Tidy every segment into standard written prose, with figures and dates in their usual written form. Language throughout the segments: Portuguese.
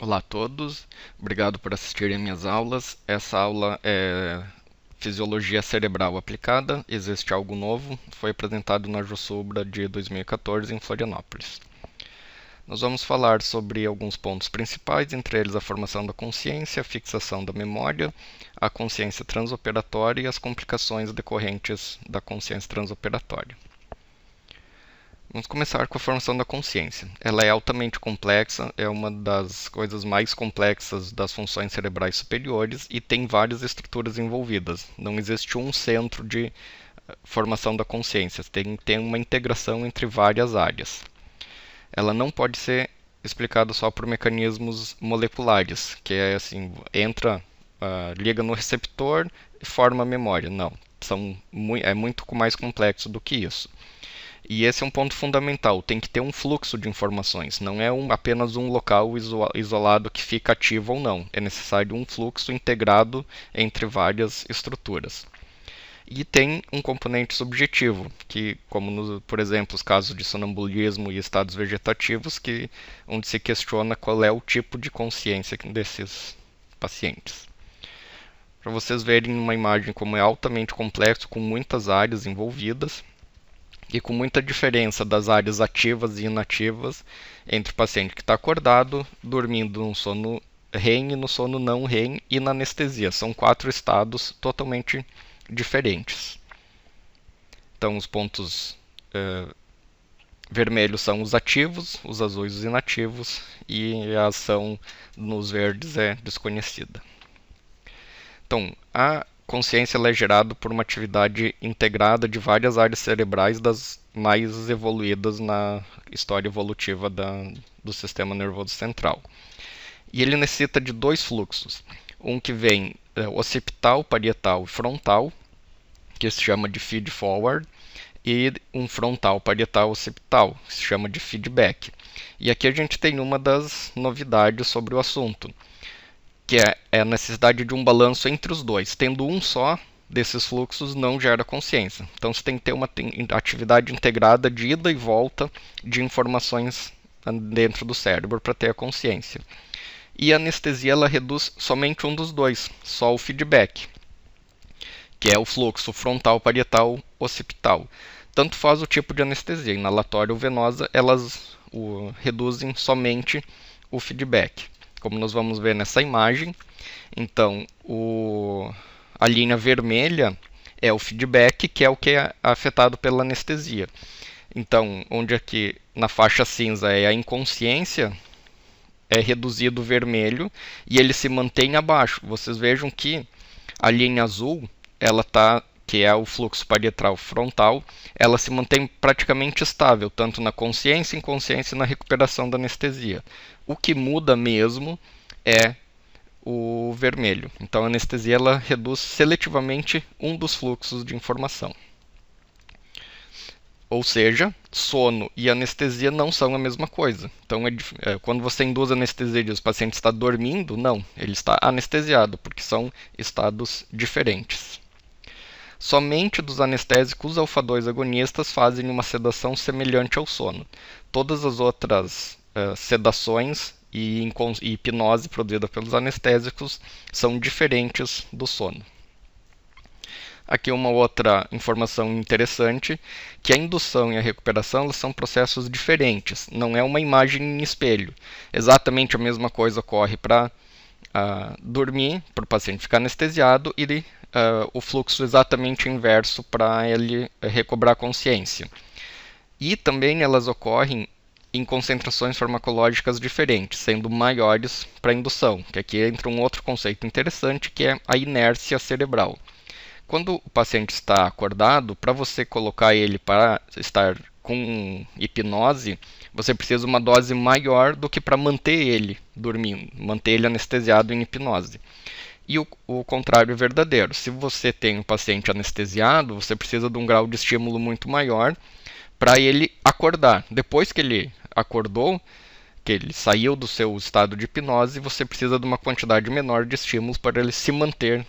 Olá a todos, obrigado por assistirem minhas aulas. Essa aula é Fisiologia Cerebral Aplicada. Existe algo novo, foi apresentado na Jusubra de 2014 em Florianópolis. Nós vamos falar sobre alguns pontos principais, entre eles a formação da consciência, a fixação da memória, a consciência transoperatória e as complicações decorrentes da consciência transoperatória. Vamos começar com a formação da consciência. Ela é altamente complexa, é uma das coisas mais complexas das funções cerebrais superiores e tem várias estruturas envolvidas. Não existe um centro de formação da consciência, tem uma integração entre várias áreas. Ela não pode ser explicada só por mecanismos moleculares, que é assim, liga no receptor e forma a memória. Não, é muito mais complexo do que isso. E esse é um ponto fundamental, tem que ter um fluxo de informações, não é apenas um local isolado que fica ativo ou não, é necessário um fluxo integrado entre várias estruturas. E tem um componente subjetivo, que, como por exemplo os casos de sonambulismo e estados vegetativos, onde se questiona qual é o tipo de consciência desses pacientes. Para vocês verem uma imagem como é altamente complexo, com muitas áreas envolvidas, e com muita diferença das áreas ativas e inativas entre o paciente que está acordado, dormindo no sono REM e no sono não REM e na anestesia. São 4 estados totalmente diferentes. Então, os pontos vermelhos são os ativos, os azuis os inativos e a ação nos verdes é desconhecida. Então, a consciência é gerada por uma atividade integrada de várias áreas cerebrais das mais evoluídas na história evolutiva do sistema nervoso central. E ele necessita de 2 fluxos. Um que vem occipital, parietal e frontal, que se chama de feed-forward, e um frontal, parietal, occipital, que se chama de feedback. E aqui a gente tem uma das novidades sobre o assunto, que é a necessidade de um balanço entre os dois. Tendo um só desses fluxos não gera consciência. Então você tem que ter uma atividade integrada de ida e volta de informações dentro do cérebro para ter a consciência. E a anestesia ela reduz somente um dos dois, só o feedback, que é o fluxo frontal, parietal, occipital. Tanto faz o tipo de anestesia, inalatória ou venosa, elas reduzem somente o feedback, como nós vamos ver nessa imagem. Então, a linha vermelha é o feedback, que é o que é afetado pela anestesia. Então, onde aqui na faixa cinza é a inconsciência, é reduzido o vermelho e ele se mantém abaixo. Vocês vejam que a linha azul, que é o fluxo parietal frontal, ela se mantém praticamente estável, tanto na consciência, inconsciência e na recuperação da anestesia. O que muda mesmo é o vermelho. Então a anestesia ela reduz seletivamente um dos fluxos de informação. Ou seja, sono e anestesia não são a mesma coisa. Então, quando você induz anestesia e o paciente está dormindo, não, ele está anestesiado, porque são estados diferentes. Somente dos anestésicos alfa-2 agonistas fazem uma sedação semelhante ao sono. Todas as outras sedações e hipnose produzida pelos anestésicos são diferentes do sono. Aqui uma outra informação interessante, que a indução e a recuperação elas são processos diferentes, não é uma imagem em espelho. Exatamente a mesma coisa ocorre para dormir, para o paciente ficar anestesiado, e o fluxo exatamente inverso para ele recobrar a consciência. E também elas ocorrem em concentrações farmacológicas diferentes, sendo maiores para a indução, que aqui entra um outro conceito interessante, que é a inércia cerebral. Quando o paciente está acordado, para você colocar ele para estar com hipnose, você precisa de uma dose maior do que para manter ele dormindo, manter ele anestesiado em hipnose. E o contrário é verdadeiro. Se você tem um paciente anestesiado, você precisa de um grau de estímulo muito maior para ele acordar. Depois que ele acordou, que ele saiu do seu estado de hipnose, você precisa de uma quantidade menor de estímulos para ele se manter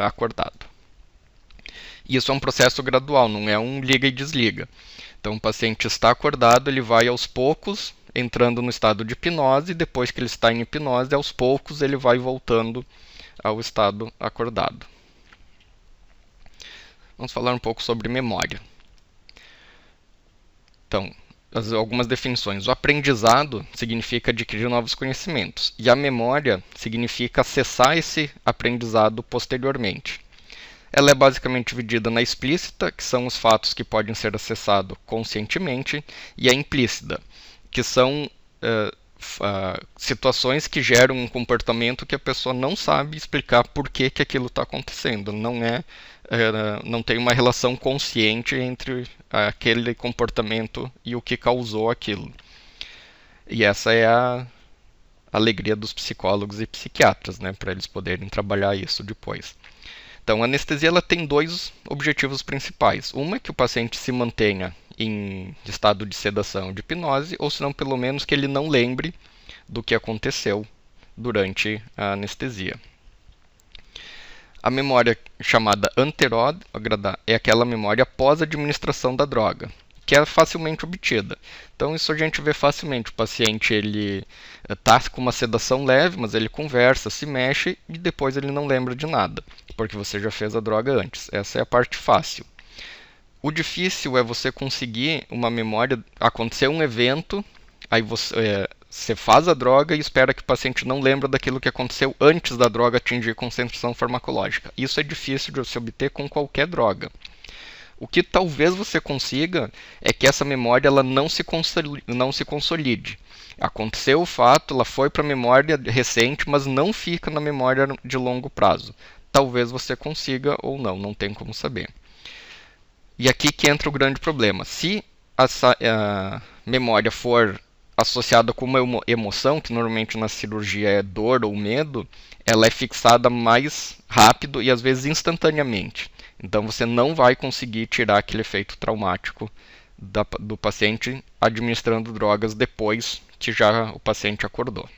acordado. E isso é um processo gradual, não é um liga e desliga. Então o paciente está acordado, ele vai aos poucos entrando no estado de hipnose, e depois que ele está em hipnose, aos poucos ele vai voltando ao estado acordado. Vamos falar um pouco sobre memória. Então, algumas definições. O aprendizado significa adquirir novos conhecimentos, e a memória significa acessar esse aprendizado posteriormente. Ela é basicamente dividida na explícita, que são os fatos que podem ser acessados conscientemente, e a implícita, que são situações que geram um comportamento que a pessoa não sabe explicar por que aquilo está acontecendo. Não tem uma relação consciente entre aquele comportamento e o que causou aquilo. E essa é a alegria dos psicólogos e psiquiatras, né, para eles poderem trabalhar isso depois. Então, a anestesia ela tem dois objetivos principais. Uma é que o paciente se mantenha em estado de sedação, de hipnose, ou se não, pelo menos que ele não lembre do que aconteceu durante a anestesia. A memória chamada anterógrada é aquela memória após a administração da droga, que é facilmente obtida. Então isso a gente vê facilmente. O paciente ele está com uma sedação leve, mas ele conversa, se mexe e depois ele não lembra de nada, porque você já fez a droga antes. Essa é a parte fácil. O difícil é você conseguir uma memória, acontecer um evento, aí você faz a droga e espera que o paciente não lembre daquilo que aconteceu antes da droga atingir concentração farmacológica. Isso é difícil de se obter com qualquer droga. O que talvez você consiga é que essa memória ela não se consolide. Aconteceu o fato, ela foi para a memória recente, mas não fica na memória de longo prazo. Talvez você consiga ou não, não tem como saber. E aqui que entra o grande problema. Se essa memória for associada com uma emoção, que normalmente na cirurgia é dor ou medo, ela é fixada mais rápido e às vezes instantaneamente. Então você não vai conseguir tirar aquele efeito traumático do paciente administrando drogas depois que já o paciente acordou.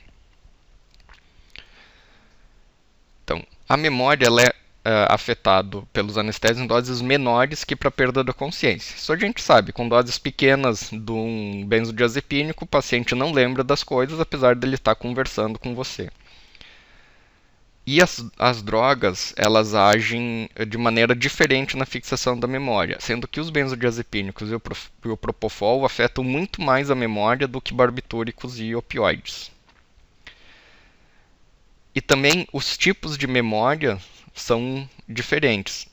Então, a memória ela é afetado pelos anestésicos em doses menores que para perda da consciência. Isso a gente sabe, com doses pequenas de um benzodiazepínico, o paciente não lembra das coisas, apesar dele estar conversando com você. E as drogas, elas agem de maneira diferente na fixação da memória, sendo que os benzodiazepínicos e o propofol afetam muito mais a memória do que barbitúricos e opioides. E também os tipos de memória são diferentes.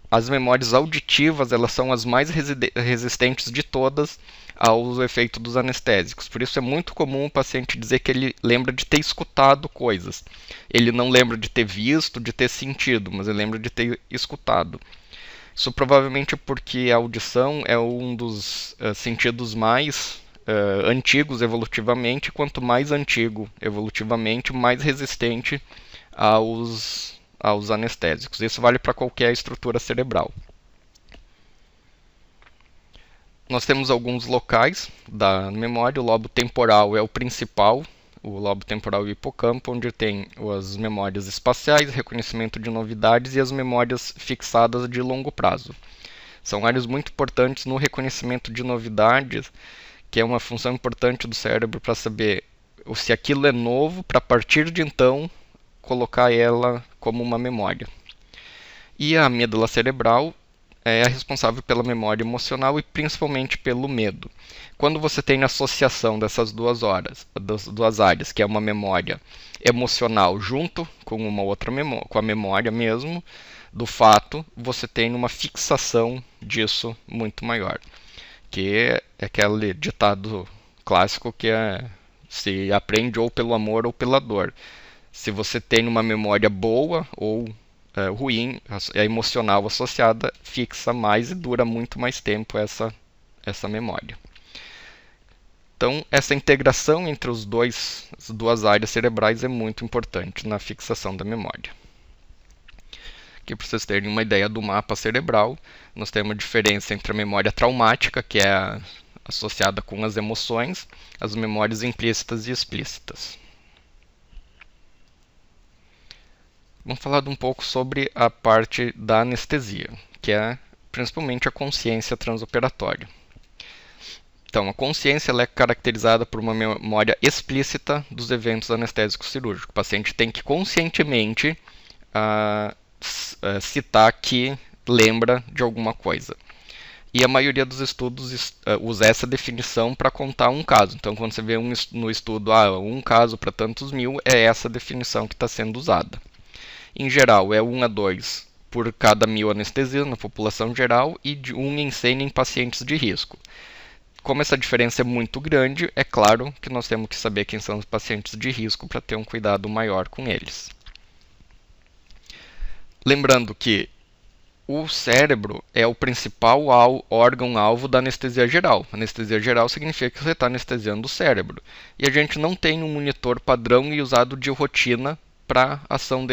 As memórias auditivas elas são as mais resistentes de todas ao efeito dos anestésicos. Por isso é muito comum o paciente dizer que ele lembra de ter escutado coisas. Ele não lembra de ter visto, de ter sentido, mas ele lembra de ter escutado. Isso provavelmente porque a audição é um dos sentidos mais antigos evolutivamente. Quanto mais antigo evolutivamente, mais resistente aos anestésicos. Isso vale para qualquer estrutura cerebral. Nós temos alguns locais da memória. O lobo temporal é o principal, o lobo temporal e o hipocampo, onde tem as memórias espaciais, reconhecimento de novidades e as memórias fixadas de longo prazo. São áreas muito importantes no reconhecimento de novidades, que é uma função importante do cérebro para saber se aquilo é novo, para a partir de então colocar ela como uma memória. E a amígdala cerebral é a responsável pela memória emocional e principalmente pelo medo. Quando você tem a associação dessas duas áreas, que é uma memória emocional junto com uma outra memória, com a memória mesmo do fato, você tem uma fixação disso muito maior. Que é aquele ditado clássico que se aprende ou pelo amor ou pela dor. Se você tem uma memória boa ou ruim, a emocional associada fixa mais e dura muito mais tempo essa memória. Então, essa integração entre as duas áreas cerebrais é muito importante na fixação da memória. Aqui, para vocês terem uma ideia do mapa cerebral, nós temos uma diferença entre a memória traumática, que é associada com as emoções, as memórias implícitas e explícitas. Vamos falar um pouco sobre a parte da anestesia, que é principalmente a consciência transoperatória. Então, a consciência ela é caracterizada por uma memória explícita dos eventos anestésicos cirúrgicos. O paciente tem que conscientemente citar que lembra de alguma coisa. E a maioria dos estudos usa essa definição para contar um caso. Então, quando você vê no estudo, um caso para tantos mil, é essa definição que está sendo usada. Em geral, é 1 a 2 por cada 1000 anestesias na população geral e de 1 em 100 em pacientes de risco. Como essa diferença é muito grande, é claro que nós temos que saber quem são os pacientes de risco para ter um cuidado maior com eles. Lembrando que o cérebro é o principal órgão-alvo da anestesia geral. Anestesia geral significa que você está anestesiando o cérebro. E a gente não tem um monitor padrão e usado de rotina para a ação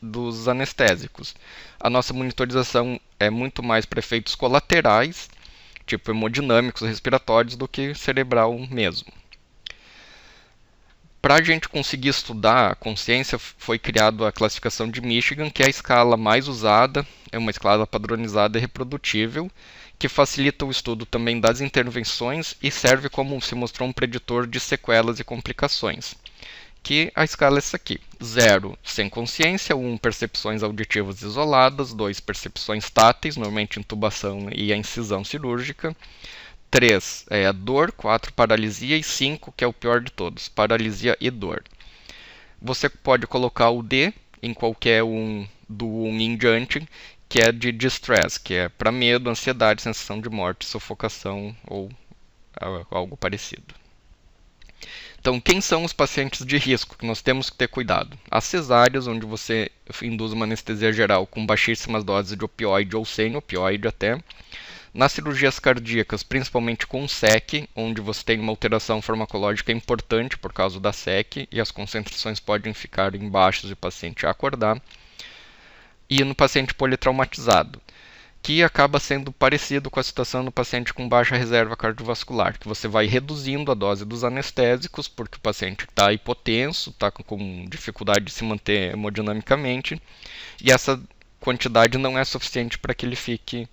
dos anestésicos. A nossa monitorização é muito mais para efeitos colaterais, tipo hemodinâmicos, respiratórios, do que cerebral mesmo. Para a gente conseguir estudar a consciência, foi criada a classificação de Michigan, que é a escala mais usada, é uma escala padronizada e reprodutível, que facilita o estudo também das intervenções e serve como se mostrou um preditor de sequelas e complicações. Que a escala é essa aqui: 0 sem consciência, 1 percepções auditivas isoladas, 2 percepções táteis, normalmente intubação e a incisão cirúrgica, 3 é a dor, 4 paralisia e 5, que é o pior de todos, paralisia e dor. Você pode colocar o D em qualquer um do 1 em diante, que é de distress, que é para medo, ansiedade, sensação de morte, sufocação ou algo parecido. Então, quem são os pacientes de risco que nós temos que ter cuidado? As cesáreas, onde você induz uma anestesia geral com baixíssimas doses de opioide ou sem opioide até. Nas cirurgias cardíacas, principalmente com SEC, onde você tem uma alteração farmacológica importante por causa da SEC e as concentrações podem ficar em baixas e o paciente acordar. E no paciente politraumatizado, que acaba sendo parecido com a situação do paciente com baixa reserva cardiovascular, que você vai reduzindo a dose dos anestésicos, porque o paciente está hipotenso, está com dificuldade de se manter hemodinamicamente, e essa quantidade não é suficiente para que ele fique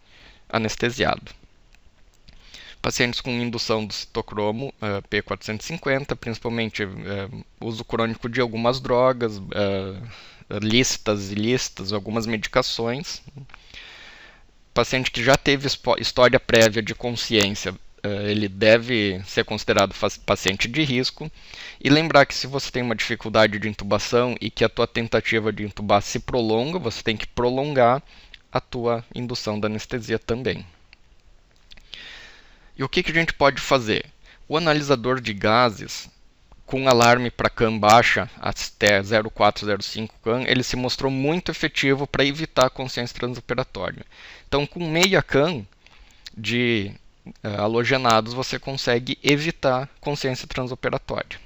anestesiado. Pacientes com indução do citocromo P450, principalmente uso crônico de algumas drogas, lícitas e ilícitas, algumas medicações. Paciente que já teve história prévia de consciência, ele deve ser considerado paciente de risco. E lembrar que se você tem uma dificuldade de intubação e que a tua tentativa de intubar se prolonga, você tem que prolongar a tua indução da anestesia também. E o que a gente pode fazer? O analisador de gases, com alarme para CAM baixa até 0,405 CAM, ele se mostrou muito efetivo para evitar a consciência transoperatória. Então, com meia CAM de halogenados, você consegue evitar consciência transoperatória.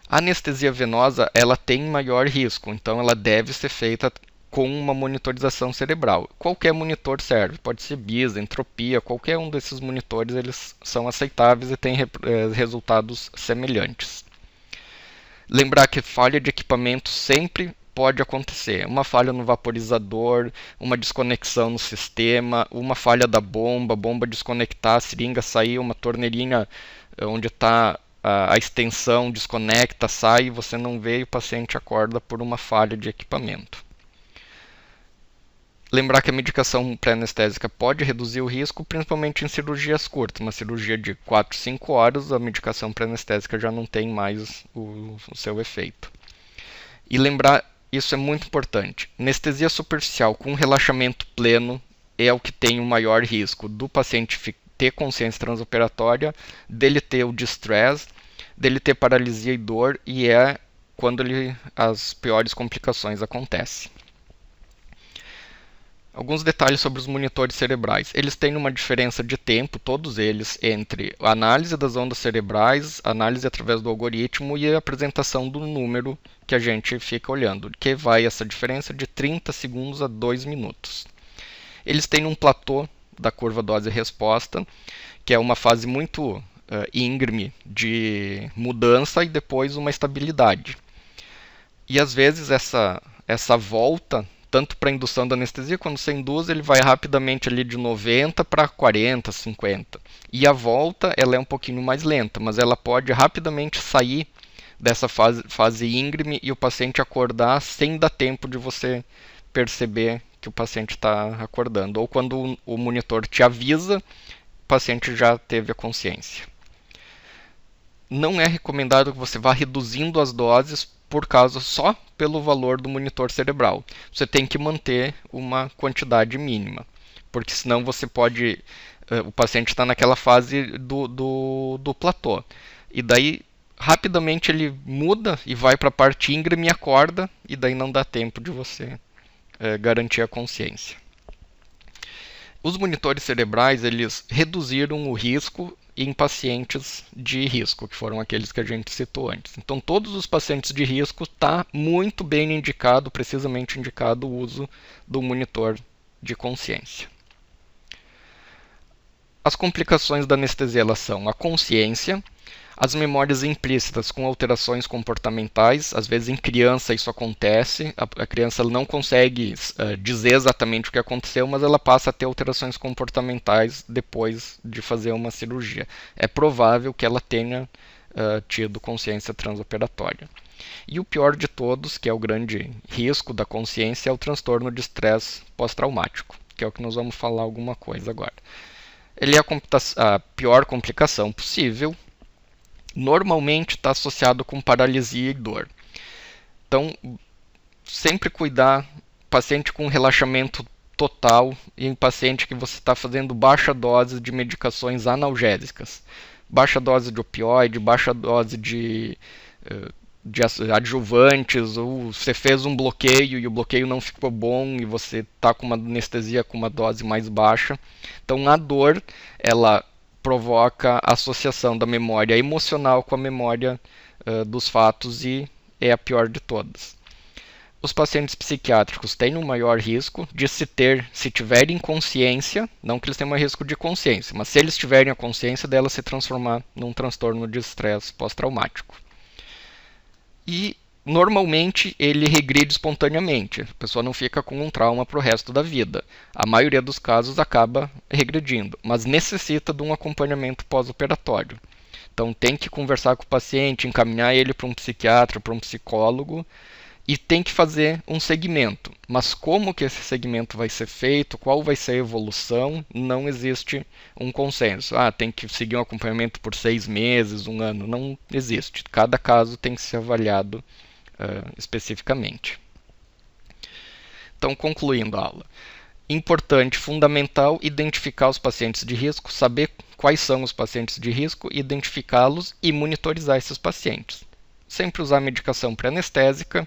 A anestesia venosa ela tem maior risco, então ela deve ser feita com uma monitorização cerebral. Qualquer monitor serve, pode ser BISA, entropia, qualquer um desses monitores eles são aceitáveis e têm resultados semelhantes. Lembrar que falha de equipamento sempre pode acontecer. Uma falha no vaporizador, uma desconexão no sistema, uma falha da bomba, bomba desconectar, a seringa sair, uma torneirinha onde está a extensão desconecta, sai e você não vê e o paciente acorda por uma falha de equipamento. Lembrar que a medicação pré-anestésica pode reduzir o risco, principalmente em cirurgias curtas. Uma cirurgia de 4, 5 horas, a medicação pré-anestésica já não tem mais o seu efeito. E lembrar, isso é muito importante, anestesia superficial com relaxamento pleno é o que tem o maior risco do paciente ter consciência transoperatória, dele ter o distress, dele ter paralisia e dor, e é quando as piores complicações acontecem. Alguns detalhes sobre os monitores cerebrais. Eles têm uma diferença de tempo, todos eles, entre a análise das ondas cerebrais, análise através do algoritmo e a apresentação do número que a gente fica olhando, que vai essa diferença de 30 segundos a 2 minutos. Eles têm um platô da curva dose-resposta, que é uma fase muito íngreme de mudança e depois uma estabilidade. E às vezes essa volta tanto para indução da anestesia, quando você induz, ele vai rapidamente ali de 90 para 40, 50. E a volta, ela é um pouquinho mais lenta, mas ela pode rapidamente sair dessa fase íngreme e o paciente acordar sem dar tempo de você perceber que o paciente está acordando. Ou quando o monitor te avisa, o paciente já teve a consciência. Não é recomendado que você vá reduzindo as doses por causa só pelo valor do monitor cerebral. Você tem que manter uma quantidade mínima, porque senão você pode... o paciente está naquela fase do platô. E daí, rapidamente ele muda e vai para a parte íngreme e acorda, e daí não dá tempo de você garantir a consciência. Os monitores cerebrais, eles reduziram o risco em pacientes de risco, que foram aqueles que a gente citou antes. Então, todos os pacientes de risco está muito bem indicado, precisamente indicado o uso do monitor de consciência. As complicações da anestesia elas são a consciência, as memórias implícitas com alterações comportamentais. Às vezes em criança isso acontece, a criança não consegue dizer exatamente o que aconteceu, mas ela passa a ter alterações comportamentais depois de fazer uma cirurgia. É provável que ela tenha tido consciência transoperatória. E o pior de todos, que é o grande risco da consciência, é o transtorno de estresse pós-traumático, que é o que nós vamos falar alguma coisa agora. Ele é a pior complicação possível. Normalmente está associado com paralisia e dor. Então, sempre cuidar, paciente com relaxamento total e em paciente que você está fazendo baixa dose de medicações analgésicas. Baixa dose de opioide, baixa dose de adjuvantes, ou você fez um bloqueio e o bloqueio não ficou bom e você está com uma anestesia com uma dose mais baixa. Então, a dor, ela provoca a associação da memória emocional com a memória dos fatos e é a pior de todas. Os pacientes psiquiátricos têm um maior risco de se tiverem consciência, não que eles tenham um risco de consciência, mas se eles tiverem a consciência dela se transformar num transtorno de estresse pós-traumático. E normalmente ele regride espontaneamente, a pessoa não fica com um trauma para o resto da vida. A maioria dos casos acaba regredindo, mas necessita de um acompanhamento pós-operatório. Então tem que conversar com o paciente, encaminhar ele para um psiquiatra, para um psicólogo, e tem que fazer um segmento. Mas como que esse segmento vai ser feito, qual vai ser a evolução, não existe um consenso. Tem que seguir um acompanhamento por 6 meses, 1 ano, não existe. Cada caso tem que ser avaliado especificamente. Então, concluindo a aula. Importante, fundamental, identificar os pacientes de risco, saber quais são os pacientes de risco, identificá-los e monitorizar esses pacientes. Sempre usar medicação pré-anestésica,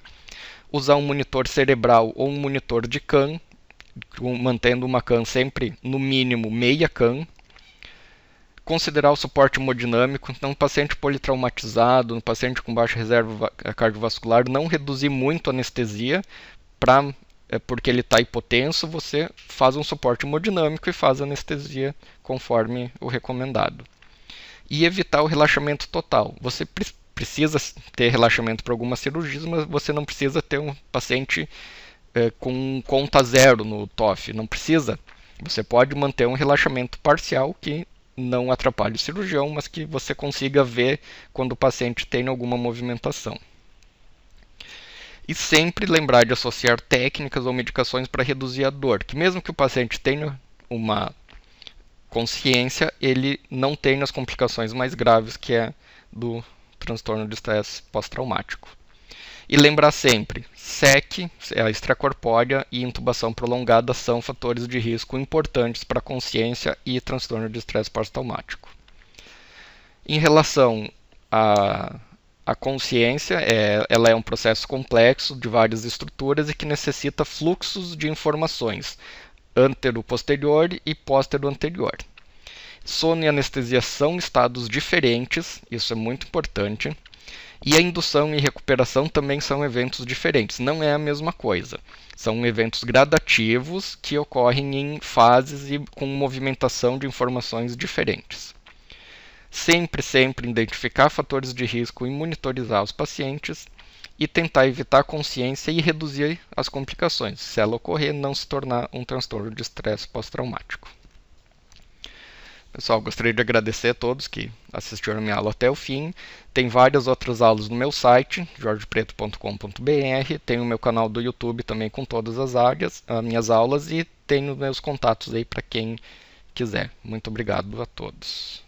usar um monitor cerebral ou um monitor de CAN, mantendo uma CAN sempre no mínimo meia CAN. Considerar o suporte hemodinâmico, então um paciente politraumatizado, um paciente com baixa reserva cardiovascular, não reduzir muito a anestesia, porque ele está hipotenso, você faz um suporte hemodinâmico e faz a anestesia conforme o recomendado. E evitar o relaxamento total. Você precisa ter relaxamento para algumas cirurgias, mas você não precisa ter um paciente com conta zero no TOF, não precisa. Você pode manter um relaxamento parcial que não atrapalhe o cirurgião, mas que você consiga ver quando o paciente tem alguma movimentação. E sempre lembrar de associar técnicas ou medicações para reduzir a dor, que mesmo que o paciente tenha uma consciência, ele não tem as complicações mais graves que é do transtorno de estresse pós-traumático. E lembrar sempre, SEC, a extracorpórea e intubação prolongada são fatores de risco importantes para a consciência e transtorno de estresse pós-traumático. Em relação à consciência, ela é um processo complexo de várias estruturas e que necessita fluxos de informações antero-posterior e póstero-anterior. Sono e anestesia são estados diferentes, isso é muito importante. E a indução e recuperação também são eventos diferentes, não é a mesma coisa. São eventos gradativos que ocorrem em fases e com movimentação de informações diferentes. Sempre identificar fatores de risco e monitorizar os pacientes e tentar evitar a consciência e reduzir as complicações, se ela ocorrer, não se tornar um transtorno de estresse pós-traumático. Pessoal, gostaria de agradecer a todos que assistiram a minha aula até o fim. Tem várias outras aulas no meu site, jorgepreto.com.br. Tem o meu canal do YouTube também com todas as minhas aulas, e tenho meus contatos aí para quem quiser. Muito obrigado a todos.